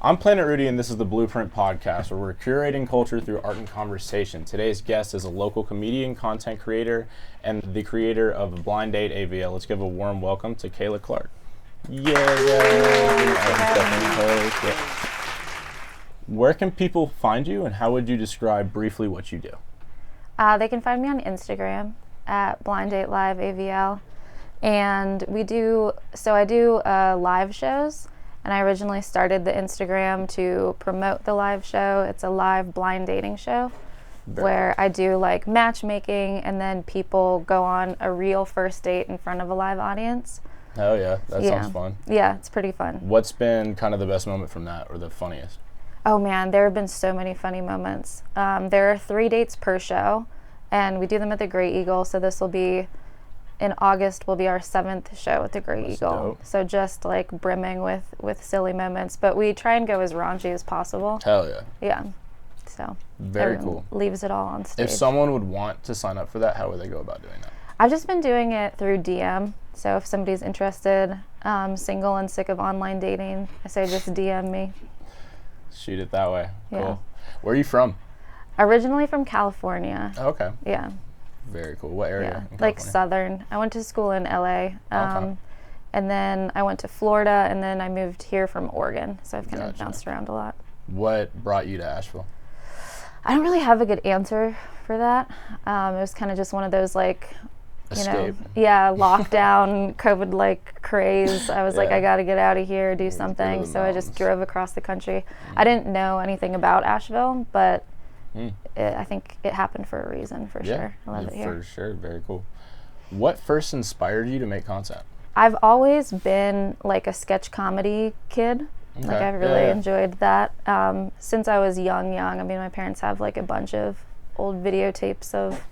I'm Planet Rudy, and this is the Bluprint podcast, where we're curating culture through art and conversation. Today's guest is a local comedian, content creator, and the creator of Blind Date AVL. Let's give a warm welcome to Cayla Clark. Yay! Where can people find you, and how would you describe briefly what you do? They can find me on Instagram at Blind Date Live AVL, and I do live shows. And I originally started the Instagram to promote the live show. It's a live blind dating show where I do like matchmaking, and then people go on a real first date in front of a live audience. Oh yeah, that sounds fun. Yeah, it's pretty fun. What's been kind of the best moment from that, or the funniest? Oh man, there have been so many funny moments. There are 3 dates per show, and we do them at the Great Eagle, so this will be in August will be our 7th show at the Great Eagle. Dope. So just like brimming with silly moments, but we try and go as raunchy as possible. Hell yeah. Yeah. So very cool. Leaves it all on stage. If someone would want to sign up for that, how would they go about doing that? I've just been doing it through DM. So if somebody's interested, single and sick of online dating, I say just DM me. Shoot it that way. Yeah. Cool. Where are you from? Originally from California. Okay. Yeah. Very cool. What area? Yeah, like Southern. I went to school in LA, Okay. and then I went to Florida, and then I moved here from Oregon. So I've kind of bounced around a lot. What brought you to Asheville? I don't really have a good answer for that. It was kind of just one of those like, Escape. Lockdown, COVID like craze. I was like, I got to get out of here, do something. So I just drove across the country. I didn't know anything about Asheville, but I think it happened for a reason, for sure. I love it here. For sure. Very cool. What first inspired you to make content? I've always been like a sketch comedy kid. Okay. Like I've really enjoyed that. Since I was young. I mean, my parents have like a bunch of old videotapes of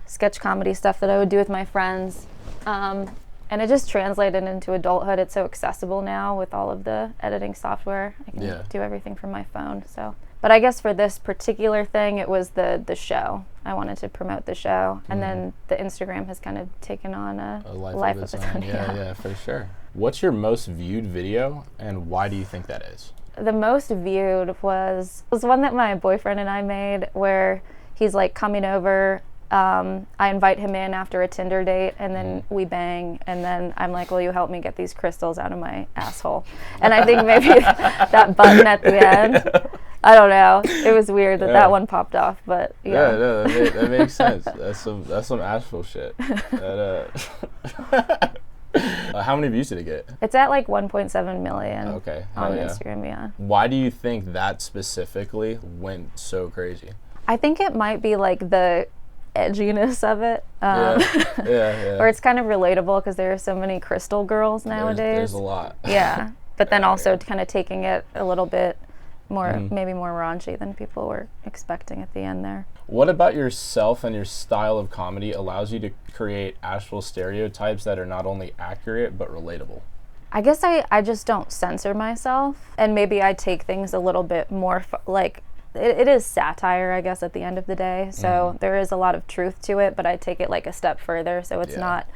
sketch comedy stuff that I would do with my friends. And it just translated into adulthood. It's so accessible now with all of the editing software. I can do everything from my phone. So, but I guess for this particular thing, it was the show. I wanted to promote the show, and then the Instagram has kind of taken on a life of its own. Yeah, for sure. What's your most viewed video, and why do you think that is? The most viewed was one that my boyfriend and I made, where he's like coming over. I invite him in after a Tinder date, and then we bang, and then I'm like, will you help me get these crystals out of my asshole? And I think maybe that button at the end, I don't know. It was weird that one popped off, but yeah. No, that makes sense. That's some Asheville shit. How many views did it get? It's at like 1.7 million on Instagram, yeah. Why do you think that specifically went so crazy? I think it might be like the edginess of it, or it's kind of relatable because there are so many crystal girls nowadays. There's a lot. Yeah, but then also kind of taking it a little bit more, maybe more raunchy than people were expecting at the end there. What about yourself and your style of comedy allows you to create Asheville stereotypes that are not only accurate but relatable? I guess I just don't censor myself, and maybe I take things a little bit more like it is satire, I guess, at the end of the day. So there is a lot of truth to it, but I take it like a step further. So it's not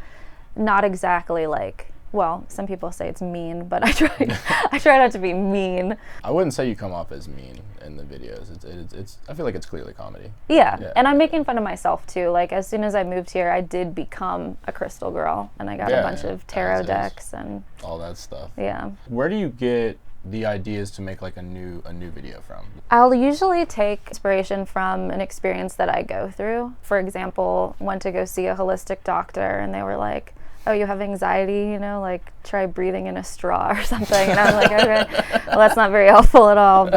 exactly like, well, some people say it's mean, but I try not to be mean. I wouldn't say you come off as mean in the videos. It's I feel like it's clearly comedy. Yeah, and I'm making fun of myself too. Like as soon as I moved here, I did become a crystal girl, and I got a bunch of tarot decks and all that stuff. Yeah. Where do you get the ideas to make like a new video from? I'll usually take inspiration from an experience that I go through. For example, went to go see a holistic doctor, and they were like, oh, you have anxiety, like try breathing in a straw or something. And I was like, okay, well, that's not very helpful at all.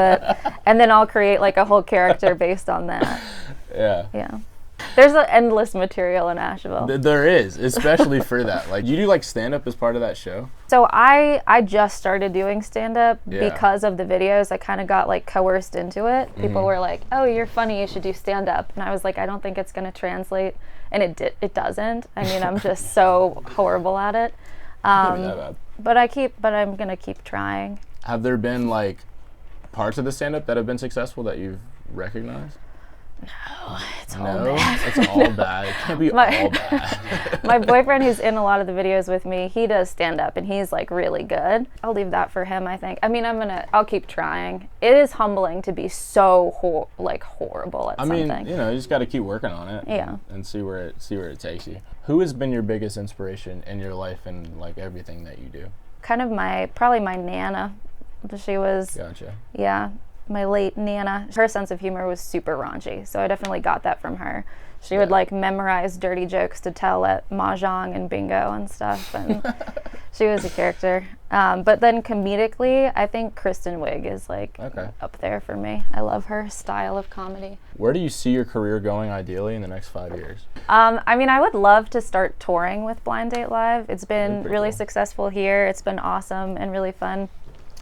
And then I'll create like a whole character based on that. Yeah. There's endless material in Asheville. There is, especially for that. Like, you do like stand-up as part of that show? So I just started doing stand-up because of the videos. I kind of got like coerced into it. People were like, oh, you're funny, you should do stand-up. And I was like, I don't think it's going to translate. And it doesn't. I mean, I'm just so horrible at it. But I'm going to keep trying. Have there been like parts of the stand-up that have been successful that you've recognized? No, it's all No, bad. it's all bad. It can't be all bad. My boyfriend, who's in a lot of the videos with me, he does stand up and he's like really good. I'll leave that for him, I think. I mean, I'll keep trying. It is humbling to be so horrible at something. I mean, you just got to keep working on it. Yeah. And see where it takes you. Who has been your biggest inspiration in your life and like everything that you do? Kind of probably my Nana. She was, Gotcha. yeah, my late Nana. Her sense of humor was super raunchy, so I definitely got that from her. She would like memorize dirty jokes to tell at mahjong and bingo and stuff, and she was a character. But then comedically, I think Kristen Wiig is like up there for me. I love her style of comedy. Where do you see your career going ideally in the next 5 years? I mean, I would love to start touring with Blind Date Live. It's been really cool. successful here. It's been awesome and really fun.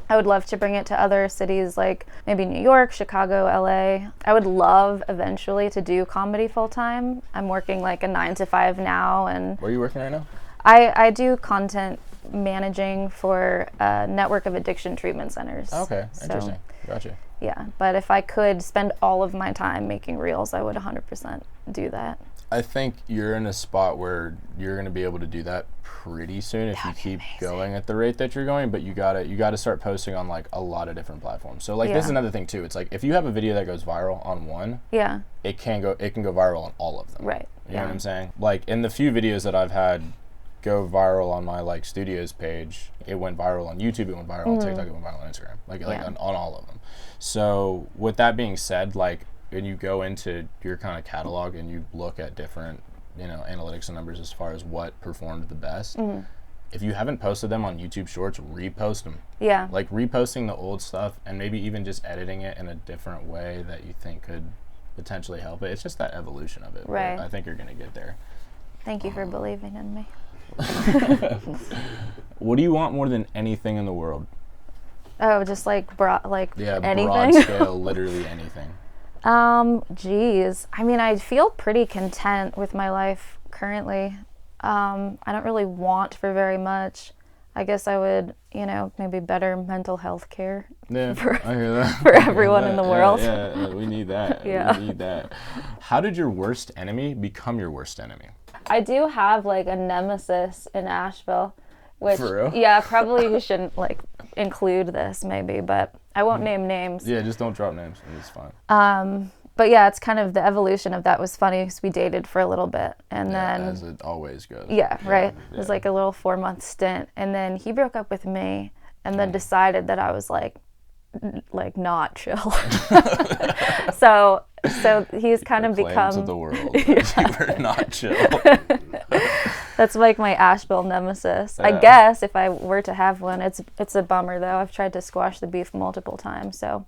I would love to bring it to other cities like maybe New York, Chicago, LA. I would love eventually to do comedy full time. I'm working like a 9 to 5 now. And Where are you working right now? I do content managing for a network of addiction treatment centers. Okay, So, interesting. Gotcha. yeah, but if I could spend all of my time making reels, I would 100% do that. I think you're in a spot where you're going to be able to do that pretty soon if you keep going at the rate that you're going, but you gotta start posting on like a lot of different platforms. So like this is another thing too. It's like if you have a video that goes viral on one, it can go viral on all of them. Right. You know what I'm saying? Like in the few videos that I've had go viral on my like studios page, it went viral on YouTube, it went viral on TikTok, it went viral on Instagram, like on all of them. So with that being said, like when you go into your kind of catalog and you look at different, analytics and numbers as far as what performed the best, if you haven't posted them on YouTube Shorts, repost them. Yeah. Like reposting the old stuff and maybe even just editing it in a different way that you think could potentially help it. It's just that evolution of it. Right. I think you're going to get there. Thank you for believing in me. What do you want more than anything in the world? Oh, just like anything? Broad scale, literally anything. Geez. I mean, I feel pretty content with my life currently. I don't really want for very much. I guess I would, maybe better mental health care. Yeah, I hear that. For everyone in the world. Yeah, we need that. Yeah. We need that. How did your worst enemy become your worst enemy? I do have like a nemesis in Asheville, which, For real? yeah, probably we shouldn't like include this maybe, but I won't name names. Yeah, just don't drop names. It's fine. But yeah, it's kind of the evolution of that was funny because we dated for a little bit and then as it always goes. Yeah, right. It was like a little 4-month stint, and then he broke up with me, and then decided that I was like not chill. so he's kind of become to the world. You were not chill. That's like my Asheville nemesis. I guess if I were to have one, it's a bummer though. I've tried to squash the beef multiple times, so.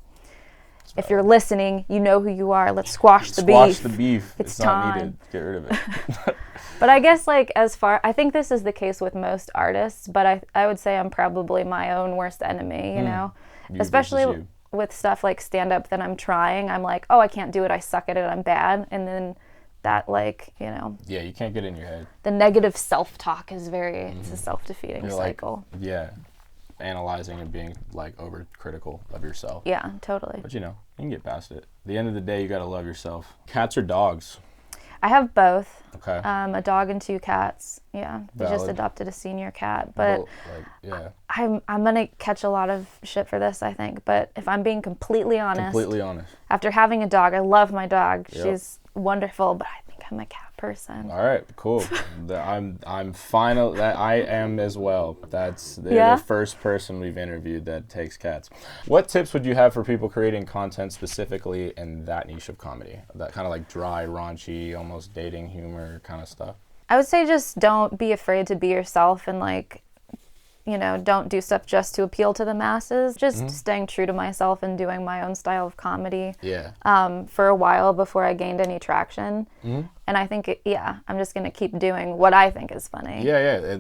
If you're listening, you know who you are. Let's squash the beef. Squash the beef. It's not time. needed. Get rid of it. But I guess I think this is the case with most artists, but I would say I'm probably my own worst enemy, You especially versus you. with stuff like stand-up that I'm trying. I'm like, oh, I can't do it. I suck at it. I'm bad. And then that Yeah, you can't get in your head. the negative self-talk is it's a self-defeating cycle. Yeah. Analyzing and being like overcritical of yourself. Yeah, totally. But you can get past it. At the end of the day, you got to love yourself. Cats or dogs? I have both. Okay. A dog and 2 cats. Yeah, we just Valid. adopted a senior cat, but yeah. I'm gonna catch a lot of shit for this, I think. But if I'm being completely honest, after having a dog, I love my dog. Yep. She's wonderful, but I think I'm a cat person. All right, cool. I'm final. That I am as well. They're the first person we've interviewed that takes cats. What tips would you have for people creating content specifically in that niche of comedy? That kind of like dry, raunchy, almost dating humor kind of stuff. I would say just don't be afraid to be yourself and don't do stuff just to appeal to the masses. Just staying true to myself and doing my own style of comedy. Yeah. For a while before I gained any traction. And I think, I'm just going to keep doing what I think is funny. Yeah,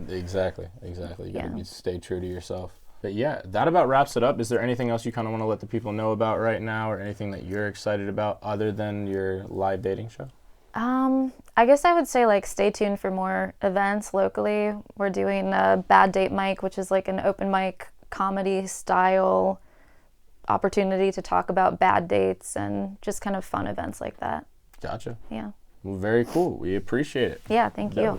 exactly. You got to stay true to yourself. But yeah, that about wraps it up. Is there anything else you kind of want to let the people know about right now, or anything that you're excited about other than your live dating show? I guess I would say stay tuned for more events locally. We're doing a Bad Date Mic, which is like an open mic comedy style opportunity to talk about bad dates and just kind of fun events like that. Gotcha. Yeah. Well, very cool. We appreciate it. Yeah, thank you.